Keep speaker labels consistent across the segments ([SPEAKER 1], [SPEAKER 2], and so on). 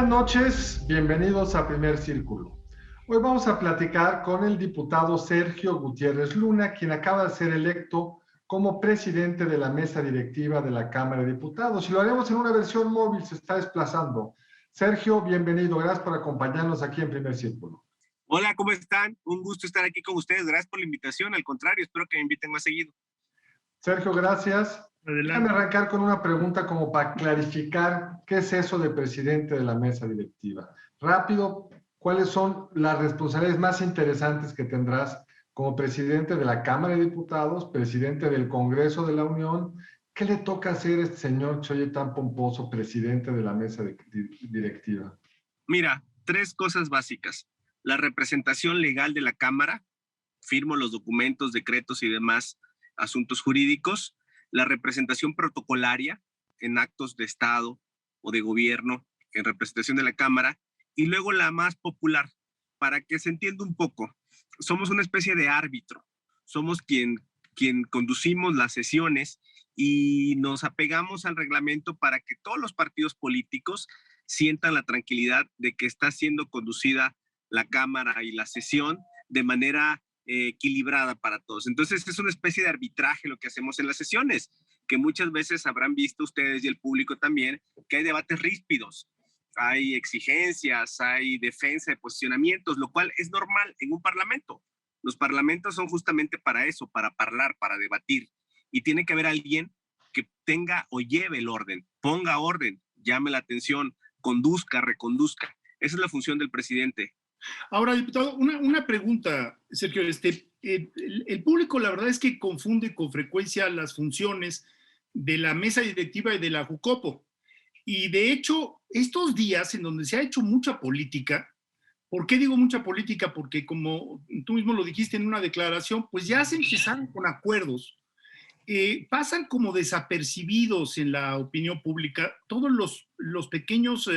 [SPEAKER 1] Buenas noches, bienvenidos a Primer Círculo. Hoy vamos a platicar con el diputado Sergio Gutiérrez Luna, quien acaba de ser electo como presidente de la mesa directiva de la Cámara de Diputados. Y lo haremos en una versión móvil, se está desplazando. Sergio, bienvenido, gracias por acompañarnos aquí en Primer Círculo.
[SPEAKER 2] Hola, ¿cómo están? Un gusto estar aquí con ustedes. Gracias por la invitación. Al contrario, espero que me inviten más seguido.
[SPEAKER 1] Sergio, gracias. Déjame arrancar con una pregunta como para clarificar qué es eso de presidente de la mesa directiva. Rápido, ¿cuáles son las responsabilidades más interesantes que tendrás como presidente de la Cámara de Diputados, presidente del Congreso de la Unión? ¿Qué le toca hacer a este señor que oye tan pomposo, presidente de la mesa directiva?
[SPEAKER 2] Mira, tres cosas básicas. La representación legal de la Cámara, firmo los documentos, decretos y demás asuntos jurídicos. La representación protocolaria en actos de Estado o de gobierno, en representación de la Cámara. Y luego la más popular, para que se entienda un poco. Somos una especie de árbitro. Somos quien conducimos las sesiones y nos apegamos al reglamento para que todos los partidos políticos sientan la tranquilidad de que está siendo conducida la Cámara y la sesión de manera equilibrada para todos. Entonces es una especie de arbitraje lo que hacemos en las sesiones, que muchas veces habrán visto ustedes y el público también, que hay debates ríspidos, hay exigencias, hay defensa de posicionamientos, lo cual es normal en un parlamento. Los parlamentos son justamente para eso, para hablar, para debatir. Y tiene que haber alguien que tenga o lleve el orden, ponga orden, llame la atención, conduzca, reconduzca. Esa es la función del presidente.
[SPEAKER 3] Ahora, diputado, una pregunta, Sergio. El público, la verdad es que confunde con frecuencia las funciones de la mesa directiva y de la Jucopo. Y de hecho, estos días en donde se ha hecho mucha política, ¿por qué digo mucha política? Porque como tú mismo lo dijiste en una declaración, pues ya se empezaron con acuerdos. Pasan como desapercibidos en la opinión pública todos los pequeños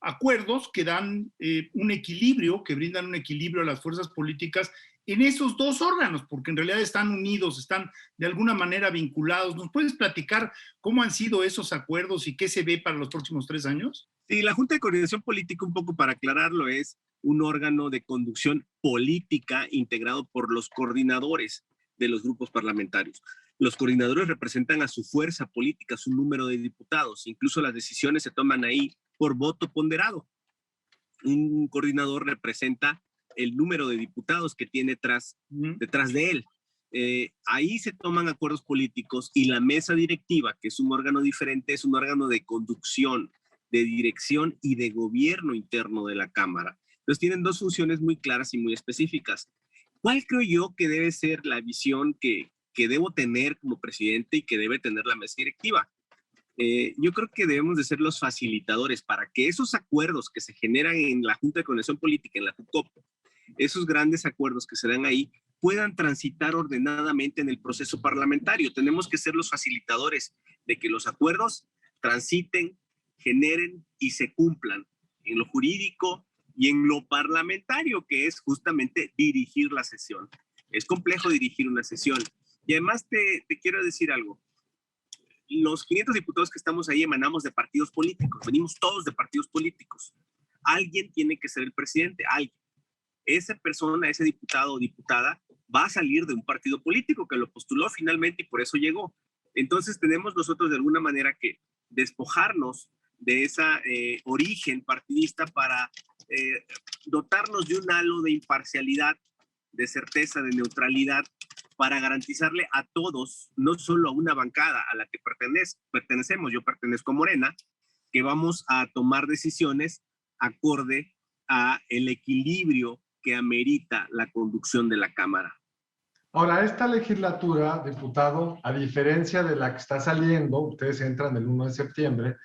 [SPEAKER 3] acuerdos que dan un equilibrio, que brindan un equilibrio a las fuerzas políticas en esos dos órganos, porque en realidad están unidos, están de alguna manera vinculados. ¿Nos puedes platicar cómo han sido esos acuerdos y qué se ve para los próximos 3 años?
[SPEAKER 2] Sí, la Junta de Coordinación Política, un poco para aclararlo, es un órgano de conducción política integrado por los coordinadores de los grupos parlamentarios. Los coordinadores representan a su fuerza política, su número de diputados. Incluso las decisiones se toman ahí por voto ponderado. Un coordinador representa el número de diputados que tiene detrás de él. Ahí se toman acuerdos políticos y la mesa directiva, que es un órgano diferente, es un órgano de conducción, de dirección y de gobierno interno de la Cámara. Entonces tienen dos funciones muy claras y muy específicas. ¿Cuál creo yo que debe ser la visión que debo tener como presidente y que debe tener la mesa directiva? Yo creo que debemos de ser los facilitadores para que esos acuerdos que se generan en la Junta de Coordinación Política, en la Jucopo, esos grandes acuerdos que se dan ahí, puedan transitar ordenadamente en el proceso parlamentario. Tenemos que ser los facilitadores de que los acuerdos transiten, generen y se cumplan en lo jurídico y en lo parlamentario, que es justamente dirigir la sesión. Es complejo dirigir una sesión. Y además te quiero decir algo. Los 500 diputados que estamos ahí emanamos de partidos políticos. Venimos todos de partidos políticos. Alguien tiene que ser el presidente, alguien. Esa persona, ese diputado o diputada va a salir de un partido político que lo postuló finalmente y por eso llegó. Entonces tenemos nosotros de alguna manera que despojarnos de esa origen partidista para dotarnos de un halo de imparcialidad, de certeza, de neutralidad, para garantizarle a todos, no solo a una bancada a la que pertenecemos, yo pertenezco a Morena, que vamos a tomar decisiones acorde a el equilibrio que amerita la conducción de la Cámara.
[SPEAKER 1] Ahora, esta legislatura, diputado, a diferencia de la que está saliendo, ustedes entran el 1 de septiembre,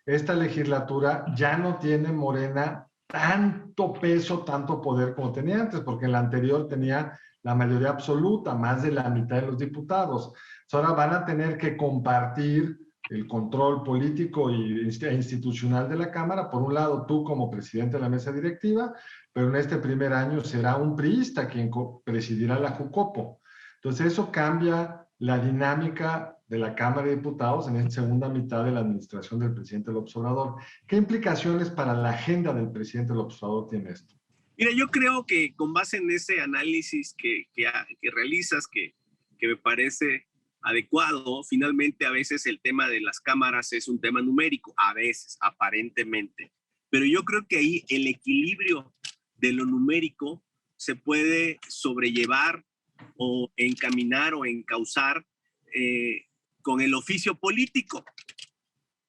[SPEAKER 1] esta legislatura ya no tiene Morena tanto peso, tanto poder como tenía antes, porque en la anterior tenía la mayoría absoluta, más de la mitad de los diputados. Ahora van a tener que compartir el control político e institucional de la Cámara. Por un lado, tú como presidente de la mesa directiva, pero en este primer año será un priista quien presidirá la Jucopo. Entonces eso cambia la dinámica de la Cámara de Diputados en esta segunda mitad de la administración del presidente López Obrador. ¿Qué implicaciones para la agenda del presidente López Obrador tiene esto?
[SPEAKER 2] Mira, yo creo que con base en ese análisis que realizas, que me parece adecuado, finalmente a veces el tema de las cámaras es un tema numérico, a veces, aparentemente. Pero yo creo que ahí el equilibrio de lo numérico se puede sobrellevar o encaminar o encauzar con el oficio político.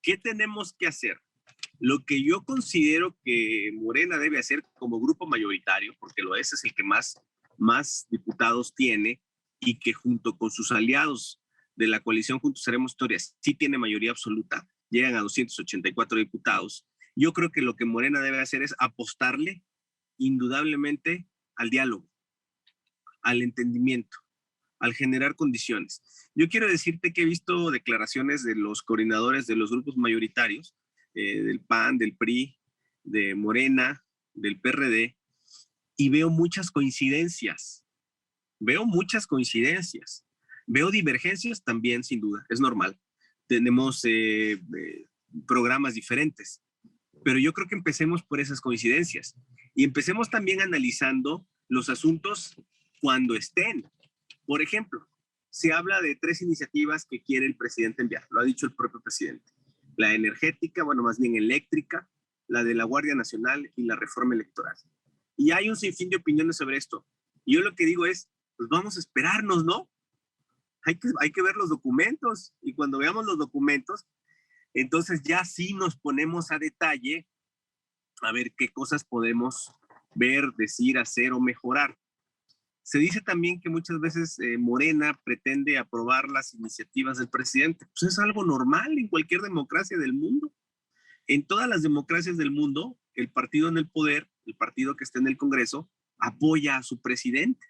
[SPEAKER 2] ¿Qué tenemos que hacer? Lo que yo considero que Morena debe hacer como grupo mayoritario, porque lo es el que más diputados tiene y que junto con sus aliados de la coalición Juntos Haremos Historia sí tiene mayoría absoluta, llegan a 284 diputados. Yo creo que lo que Morena debe hacer es apostarle indudablemente al diálogo, al entendimiento, al generar condiciones. Yo quiero decirte que he visto declaraciones de los coordinadores de los grupos mayoritarios, del PAN, del PRI, de Morena, del PRD, y veo muchas coincidencias. Veo divergencias también, sin duda, es normal. Tenemos programas diferentes, pero yo creo que empecemos por esas coincidencias y empecemos también analizando los asuntos cuando estén. Por ejemplo, se habla de 3 iniciativas que quiere el presidente enviar, lo ha dicho el propio presidente. La energética, bueno, más bien eléctrica, la de la Guardia Nacional y la reforma electoral. Y hay un sinfín de opiniones sobre esto. Y yo lo que digo es, pues vamos a esperarnos, ¿no? Hay que ver los documentos, y cuando veamos los documentos, entonces ya sí nos ponemos a detalle a ver qué cosas podemos ver, decir, hacer o mejorar. Se dice también que muchas veces Morena pretende aprobar las iniciativas del presidente. Pues es algo normal en cualquier democracia del mundo. En todas las democracias del mundo, el partido en el poder, el partido que esté en el Congreso, apoya a su presidente.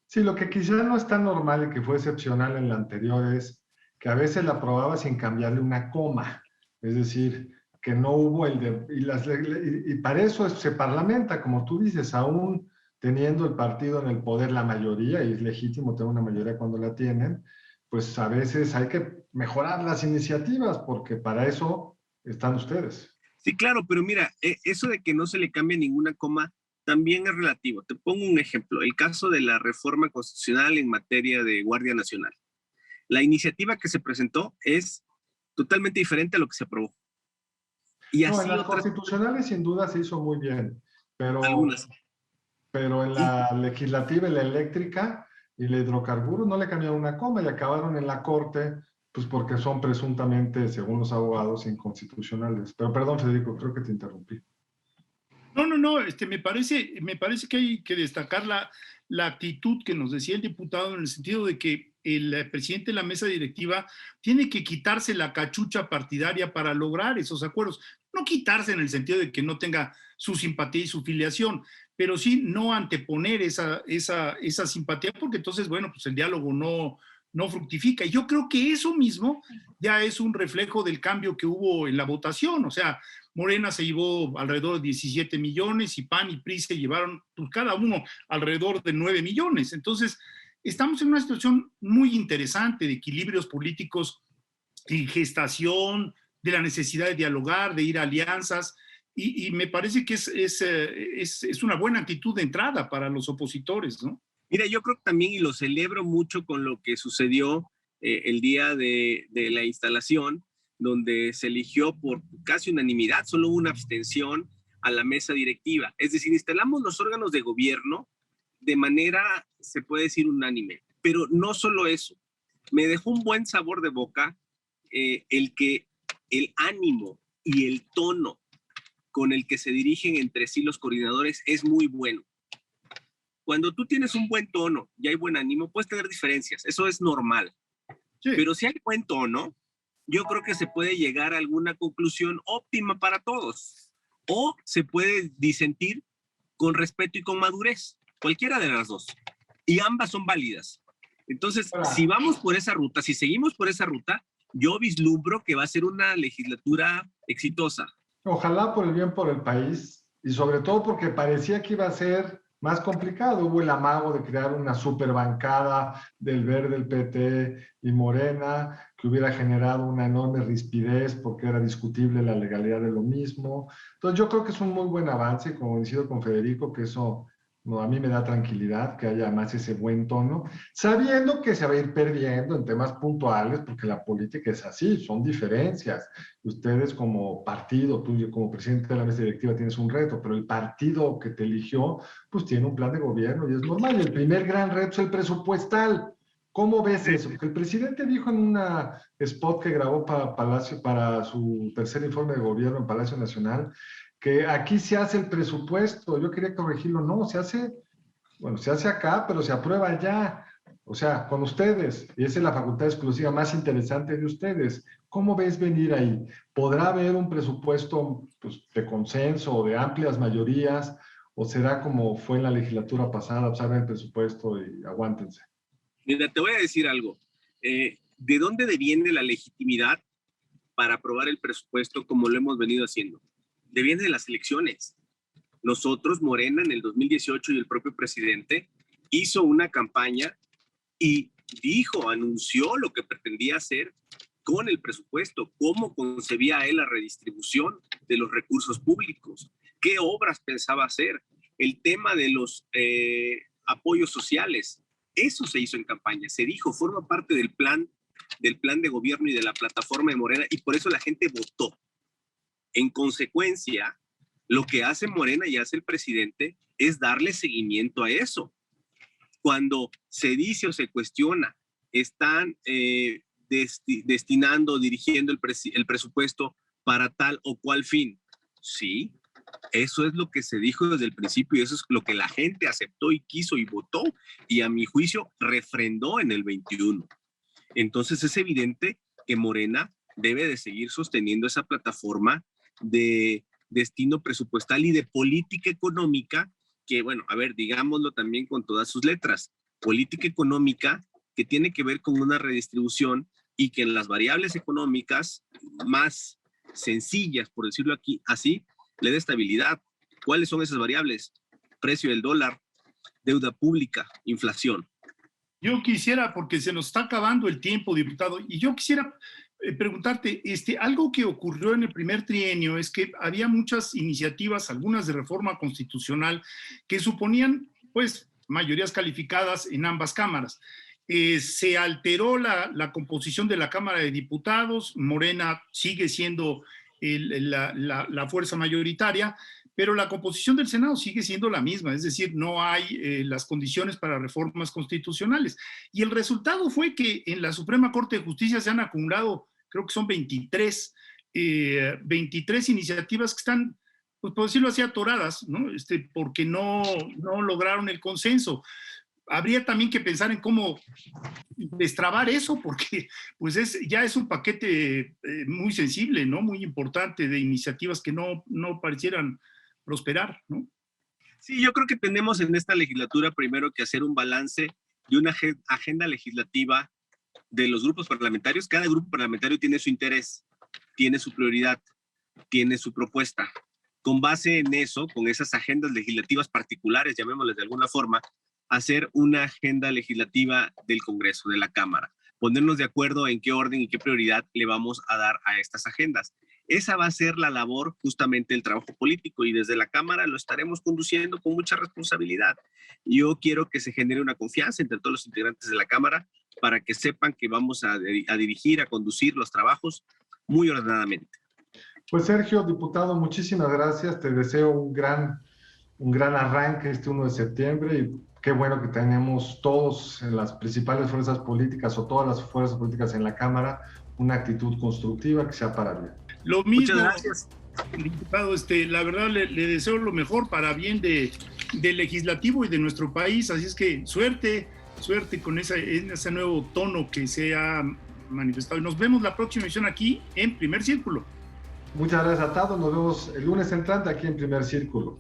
[SPEAKER 1] Sí, lo que quizás no es tan normal y que fue excepcional en la anterior es que a veces la aprobaba sin cambiarle una coma. Es decir, que no hubo y para eso se parlamenta, como tú dices, aún teniendo el partido en el poder la mayoría, y es legítimo tener una mayoría cuando la tienen, pues a veces hay que mejorar las iniciativas, porque para eso están ustedes.
[SPEAKER 2] Sí, claro, pero mira, eso de que no se le cambie ninguna coma también es relativo. Te pongo un ejemplo, el caso de la reforma constitucional en materia de Guardia Nacional. La iniciativa que se presentó es totalmente diferente a lo que se aprobó. Y
[SPEAKER 1] no,
[SPEAKER 2] así
[SPEAKER 1] en las constitucionales sin duda se hizo muy bien, pero
[SPEAKER 2] algunas.
[SPEAKER 1] Pero en la legislativa y la eléctrica y el hidrocarburo no le cambiaron una coma y acabaron en la corte, pues porque son presuntamente, según los abogados, inconstitucionales. Pero perdón, Federico, creo que te interrumpí.
[SPEAKER 3] No, me parece que hay que destacar la actitud que nos decía el diputado en el sentido de que el presidente de la mesa directiva tiene que quitarse la cachucha partidaria para lograr esos acuerdos. No quitarse en el sentido de que no tenga su simpatía y su filiación, pero sí no anteponer esa simpatía, porque entonces, bueno, pues el diálogo no fructifica. Y yo creo que eso mismo ya es un reflejo del cambio que hubo en la votación. O sea, Morena se llevó alrededor de 17 millones y PAN y PRI se llevaron, pues, cada uno alrededor de 9 millones. Entonces, estamos en una situación muy interesante de equilibrios políticos en gestación, de la necesidad de dialogar, de ir a alianzas, y me parece que es una buena actitud de entrada para los opositores, ¿no?
[SPEAKER 2] Mira, yo creo que también, y lo celebro mucho con lo que sucedió el día de la instalación, donde se eligió por casi unanimidad, solo hubo una abstención a la mesa directiva. Es decir, instalamos los órganos de gobierno de manera, se puede decir, unánime. Pero no solo eso, me dejó un buen sabor de boca el que el ánimo y el tono con el que se dirigen entre sí los coordinadores es muy bueno. Cuando tú tienes un buen tono y hay buen ánimo, puedes tener diferencias, eso es normal. Sí. Pero si hay buen tono, yo creo que se puede llegar a alguna conclusión óptima para todos. O se puede disentir con respeto y con madurez, cualquiera de las dos. Y ambas son válidas. Entonces, si vamos por esa ruta, si seguimos por esa ruta, yo vislumbro que va a ser una legislatura exitosa.
[SPEAKER 1] Ojalá por el bien por el país, y sobre todo porque parecía que iba a ser más complicado. Hubo el amago de crear una superbancada del Verde, el PT y Morena, que hubiera generado una enorme rispidez porque era discutible la legalidad de lo mismo. Entonces yo creo que es un muy buen avance, como coincido con Federico, que eso no, a mí me da tranquilidad, que haya más ese buen tono, sabiendo que se va a ir perdiendo en temas puntuales, porque la política es así, son diferencias. Ustedes como partido, tú como presidente de la mesa directiva tienes un reto, pero el partido que te eligió, pues tiene un plan de gobierno y es normal. Y el primer gran reto es el presupuestal. ¿Cómo ves eso? Porque el presidente dijo en una spot que grabó para Palacio, para su tercer informe de gobierno en Palacio Nacional, que aquí se hace el presupuesto. Yo quería corregirlo, no, se hace, bueno, se hace acá, pero se aprueba allá. O sea, con ustedes, y esa es la facultad exclusiva más interesante de ustedes. ¿Cómo ves venir ahí? ¿Podrá haber un presupuesto pues, de consenso o de amplias mayorías? ¿O será como fue en la legislatura pasada, observen el presupuesto y aguántense?
[SPEAKER 2] Mira, te voy a decir algo. ¿De dónde deviene la legitimidad para aprobar el presupuesto como lo hemos venido haciendo? Deviene de las elecciones. Nosotros, Morena, en el 2018 y el propio presidente hizo una campaña y anunció lo que pretendía hacer con el presupuesto, cómo concebía él la redistribución de los recursos públicos, qué obras pensaba hacer, el tema de los apoyos sociales. Eso se hizo en campaña, se dijo, forma parte del plan de gobierno y de la plataforma de Morena, y por eso la gente votó. En consecuencia, lo que hace Morena y hace el presidente es darle seguimiento a eso. Cuando se dice o se cuestiona, están destinando, dirigiendo el presupuesto para tal o cual fin. Sí, eso es lo que se dijo desde el principio y eso es lo que la gente aceptó y quiso y votó y a mi juicio refrendó en el 21. Entonces es evidente que Morena debe de seguir sosteniendo esa plataforma de destino presupuestal y de política económica que, bueno, a ver, digámoslo también con todas sus letras, política económica que tiene que ver con una redistribución y que en las variables económicas más sencillas, por decirlo aquí así, le dé estabilidad. ¿Cuáles son esas variables? Precio del dólar, deuda pública, inflación.
[SPEAKER 3] Yo quisiera, porque se nos está acabando el tiempo, diputado, y yo quisiera preguntarte, algo que ocurrió en el primer trienio es que había muchas iniciativas, algunas de reforma constitucional, que suponían, pues, mayorías calificadas en ambas cámaras. Se alteró la composición de la Cámara de Diputados, Morena sigue siendo la fuerza mayoritaria, pero la composición del Senado sigue siendo la misma, es decir, no hay las condiciones para reformas constitucionales. Y el resultado fue que en la Suprema Corte de Justicia se han acumulado, creo que son 23 iniciativas que están, pues por decirlo así, atoradas, ¿no? Porque no lograron el consenso. Habría también que pensar en cómo destrabar eso, porque pues ya es un paquete muy sensible, ¿no? Muy importante de iniciativas que no parecieran prosperar, ¿no?
[SPEAKER 2] Sí, yo creo que tenemos en esta legislatura primero que hacer un balance de una agenda legislativa de los grupos parlamentarios. Cada grupo parlamentario tiene su interés, tiene su prioridad, tiene su propuesta. Con base en eso, con esas agendas legislativas particulares, llamémosles de alguna forma, hacer una agenda legislativa del Congreso, de la Cámara. Ponernos de acuerdo en qué orden y qué prioridad le vamos a dar a estas agendas. Esa va a ser la labor justamente del trabajo político y desde la Cámara lo estaremos conduciendo con mucha responsabilidad. Yo quiero que se genere una confianza entre todos los integrantes de la Cámara para que sepan que vamos a dirigir, a conducir los trabajos muy ordenadamente.
[SPEAKER 1] Pues Sergio, diputado, muchísimas gracias. Te deseo un gran arranque este 1 de septiembre y qué bueno que tenemos todos en las principales fuerzas políticas o todas las fuerzas políticas en la Cámara una actitud constructiva que sea para bien.
[SPEAKER 3] Lo mismo,
[SPEAKER 2] muchas gracias.
[SPEAKER 3] Diputado, la verdad le deseo lo mejor para bien del legislativo y de nuestro país, así es que suerte con ese nuevo tono que se ha manifestado. Y nos vemos la próxima emisión aquí en Primer Círculo.
[SPEAKER 1] Muchas gracias a todos, nos vemos el lunes entrante aquí en Primer Círculo.